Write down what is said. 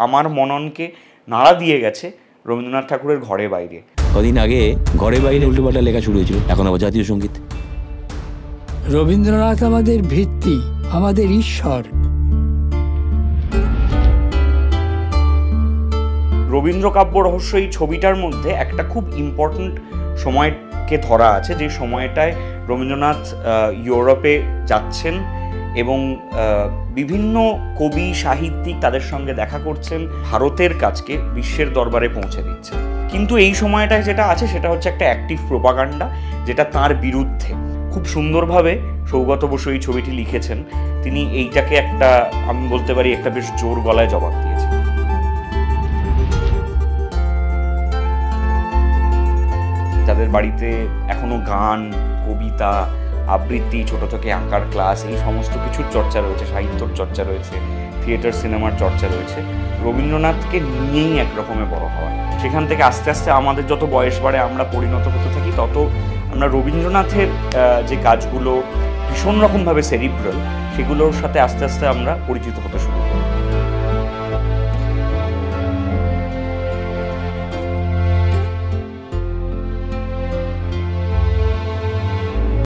আমার মননকে নাড়া দিয়ে গেছে রবীন্দ্রনাথ ঠাকুরের ঘরে বাইরে। কদিন আগে ঘরে বাইরে উল্টোপাল্টা লেখা শুরু হয়েছিল, এখন আবার জাতীয় সঙ্গীত। রবীন্দ্রনাথ আমাদের ভিত্তি, আমাদের ঈশ্বর। রবীন্দ্র কাব্য রহস্য এই ছবিটার মধ্যে একটা খুব ইম্পর্ট্যান্ট সময়কে ধরা আছে, যে সময়টায় রবীন্দ্রনাথ ইউরোপে যাচ্ছেন এবং বিভিন্ন কবি সাহিত্যিক তাদের সঙ্গে দেখা করছেন, ভারতের কাজকে বিশ্বের দরবারে পৌঁছে দিচ্ছেন। কিন্তু এই সময়টায় যেটা আছে সেটা হচ্ছে একটা অ্যাক্টিভ প্রোপাগান্ডা, যেটা তার বিরুদ্ধে। খুব সুন্দরভাবে সৌগত বসু এই ছবিটি লিখেছেন। তিনি এইটাকে একটা, আমি বলতে পারি, একটা বেশ জোর গলায় জবাব দিয়েছেন। যাদের বাড়িতে এখনো গান, কবিতা, আবৃত্তি, ছোট থেকে আঁকার ক্লাস, এই সমস্ত কিছুর চর্চা রয়েছে, সাহিত্যর চর্চা রয়েছে, থিয়েটার সিনেমার চর্চা রয়েছে, রবীন্দ্রনাথকে নিয়েই একরকমে বড় হওয়া। সেখান থেকে আস্তে আস্তে আমাদের যত বয়স বাড়ে আমরা পরিণত হতে থাকি, তত আমরা রবীন্দ্রনাথের যে কাজগুলো ভীষণ রকমভাবে সেরিব্রাল, সেগুলোর সাথে আস্তে আস্তে আমরা পরিচিত হতে শুরু করি।